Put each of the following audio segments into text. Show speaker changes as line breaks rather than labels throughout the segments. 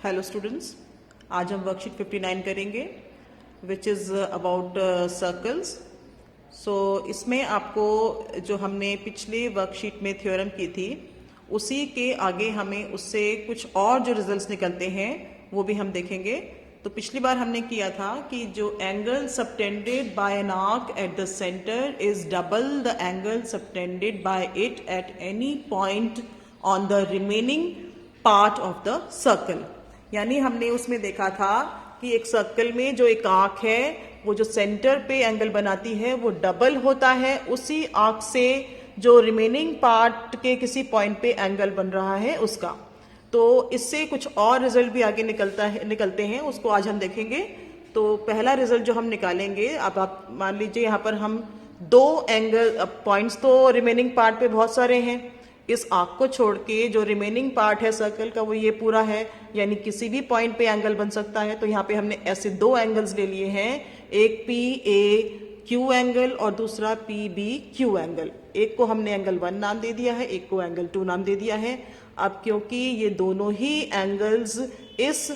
Hello students, आज हम worksheet 59 करेंगे विच इज़ अबाउट सर्कल्स। सो इसमें आपको जो हमने पिछले वर्कशीट में थ्योरम की थी उसी के आगे हमें उससे कुछ और जो रिजल्ट्स निकलते हैं वो भी हम देखेंगे। तो पिछली बार हमने किया था कि जो angle subtended bye an arc at the centre is double the angle subtended bye it at any point on the remaining part of the circle. यानी हमने उसमें देखा था कि एक सर्कल में जो एक आर्क है वो जो सेंटर पे एंगल बनाती है वो डबल होता है उसी आर्क से जो रिमेनिंग पार्ट के किसी पॉइंट पे एंगल बन रहा है उसका। तो इससे कुछ और रिजल्ट भी आगे निकलते हैं, उसको आज हम देखेंगे। तो पहला रिजल्ट जो हम निकालेंगे, अब आप मान लीजिए यहाँ पर हम दो एंगल पॉइंट्स तो रिमेनिंग पार्ट पे बहुत सारे हैं, इस आर्क को छोड़ के जो रिमेनिंग पार्ट है सर्कल का वो ये पूरा है, यानी किसी भी पॉइंट पे एंगल बन सकता है। तो यहाँ पे हमने ऐसे दो एंगल्स ले लिए हैं, एक पी ए क्यू एंगल और दूसरा पी बी क्यू एंगल। एक को हमने एंगल 1 नाम दे दिया है, एक को एंगल 2 नाम दे दिया है। अब क्योंकि ये दोनों ही एंगल्स इस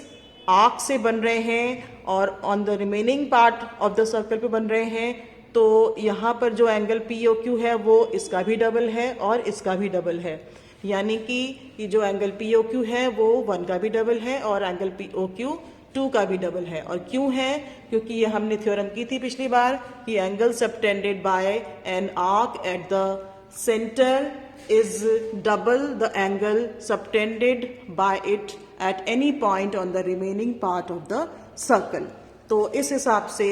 आर्क से बन रहे हैं और on the remaining part of the circle पे बन रहे हैं, तो यहाँ पर जो एंगल पी ओ क्यू है वो इसका भी डबल है और इसका भी डबल है। यानी कि ये जो एंगल पी ओ क्यू है वो 1 का भी डबल है और एंगल पी ओ क्यू 2 का भी डबल है। और क्यों है? क्योंकि ये हमने थ्योरम की थी पिछली बार कि angle subtended bye an arc at the centre is double the angle subtended by it at any point on the remaining part of the circle। तो इस हिसाब से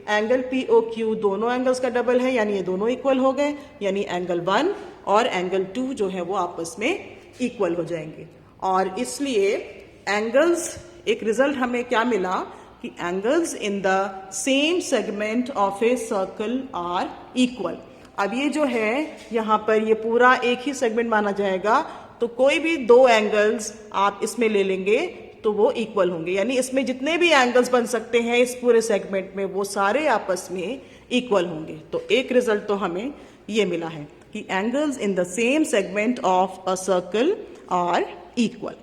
एंगल पी ओ क्यू दोनों एंगल्स का डबल है, यानी ये दोनों इक्वल हो गए, यानी एंगल 1 और एंगल 2 जो है वो आपस में इक्वल हो जाएंगे। और इसलिए एंगल्स, एक रिजल्ट हमें क्या मिला कि angles in the same segment of a circle are equal. अब ये जो है यहाँ पर ये पूरा एक ही सेगमेंट माना जाएगा, तो कोई भी दो एंगल्स आप इसमें ले लेंगे तो वो इक्वल होंगे, यानी इसमें जितने भी एंगल्स बन सकते हैं इस पूरे सेगमेंट में वो सारे आपस में इक्वल होंगे। तो एक रिजल्ट तो हमें ये मिला है कि angles in the same segment of a circle are equal.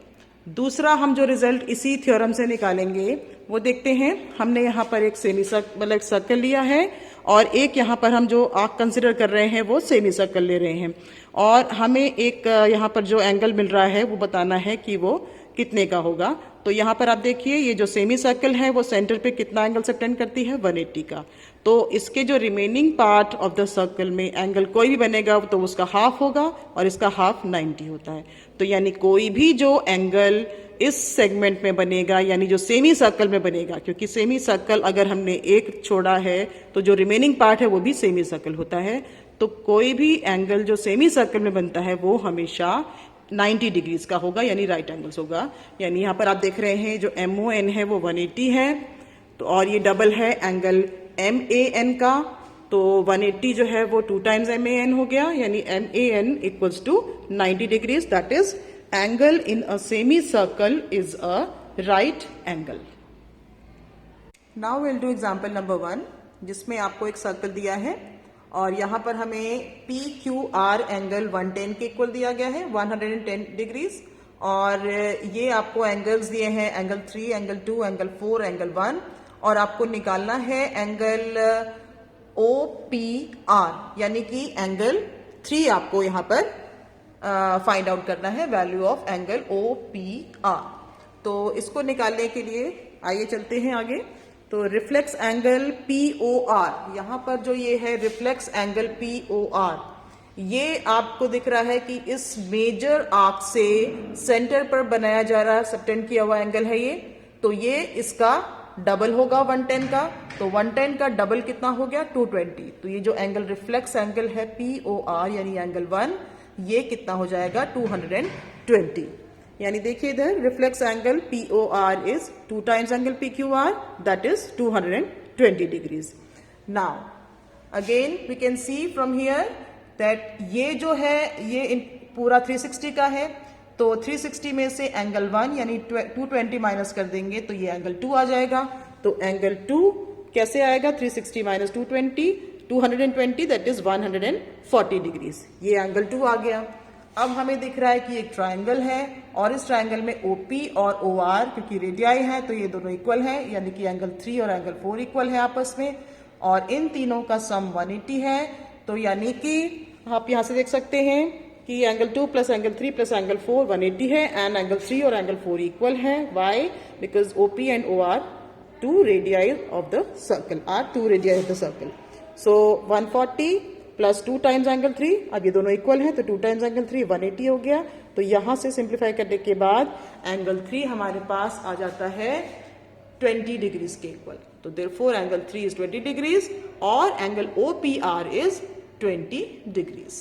दूसरा हम जो रिजल्ट इसी थ्योरम से निकालेंगे वो देखते हैं। हमने यहाँ पर एक सेमी सर्कल लिया है और एक यहाँ पर हम जो आर्क कंसिडर कर रहे हैं वो सेमी सर्कल ले रहे हैं, और हमें एक यहाँ पर जो एंगल मिल रहा है वो बताना है कि वो कितने का होगा। तो यहाँ पर आप देखिए ये जो सेमी सर्कल है वो सेंटर पे कितना एंगल सबटेंड करती है, 180 का। तो इसके जो remaining part of the circle में एंगल कोई भी बनेगा तो उसका हाफ होगा और इसका हाफ 90 होता है। तो यानी कोई भी जो एंगल इस सेगमेंट में बनेगा, यानी जो सेमी सर्कल में बनेगा, क्योंकि सेमी सर्कल अगर हमने एक छोड़ा है तो जो रिमेनिंग पार्ट है वो भी सेमी सर्कल होता है। तो कोई भी एंगल जो सेमी सर्कल में बनता है वो हमेशा 90 डिग्रीज का होगा, यानी राइट एंगल्स होगा। यानी यहाँ पर आप देख रहे हैं जो MON है वो 180 है, तो और ये डबल है एंगल MAN का, तो 180 जो है वो 2 टाइम्स MAN हो गया, यानी MAN equals to 90 degrees. That is angle in a semi circle is a right angle. Now will do example number 1, जिसमें आपको एक सर्कल दिया है और यहाँ पर हमें पी क्यू आर एंगल 110 के इक्वल दिया गया है, 110 डिग्रीज। और ये आपको एंगल्स दिए हैं एंगल 3, एंगल 2, एंगल 4, एंगल 1, और आपको निकालना है एंगल ओ पी आर, यानी कि एंगल 3 आपको यहाँ पर फाइंड आउट करना है, value of angle O P R. तो इसको निकालने के लिए आइए चलते हैं आगे। तो reflex angle P O R, यहाँ पर जो ये है reflex angle P O R, ये आपको दिख रहा है कि इस मेजर आर्क से सेंटर पर बनाया जा रहा सबटेंड किया हुआ एंगल है ये। तो ये इसका डबल होगा 110 का, तो 110 का डबल कितना हो गया, 220। तो ये जो एंगल रिफ्लेक्स एंगल है पी ओ आर यानी एंगल 1, ये कितना हो जाएगा, 220। यानी देखिए इधर reflex angle P O R is 2 times angle P Q R, that is 220 degrees. Now again we can see from here that ये जो है ये पूरा 360 का है, तो 360 में से एंगल 1 यानी 220 माइनस कर देंगे तो ये एंगल 2 आ जाएगा। तो एंगल 2 कैसे आएगा, 360 माइनस 220, 220 दैट इज 140 डिग्रीज। ये एंगल 2 आ गया। अब हमें दिख रहा है कि एक ट्रायंगल है और इस ट्रायंगल में OP और OR क्योंकि रेडियाई हैं तो ये दोनों इक्वल हैं, यानी कि एंगल 3 और एंगल 4 इक्वल है आपस में, और इन तीनों का सम 180 है। तो यानी कि आप यहाँ से देख सकते हैं कि angle 2 plus angle 3 plus angle 4 180 है, एंड एंगल 3 और एंगल 4 इक्वल है। Why? Because OP and OR two radii of the circle are two radii of the circle. So 140 plus 2 times angle 3, अब ये दोनों इक्वल हैं तो 2 टाइम्स एंगल 3 180 हो गया। तो यहां से सिंप्लीफाई करने के बाद एंगल 3 हमारे पास आ जाता है 20 डिग्रीज के इक्वल। तो देयरफॉर एंगल 3 इज 20 डिग्रीज और एंगल OPR इज 20 डिग्रीज।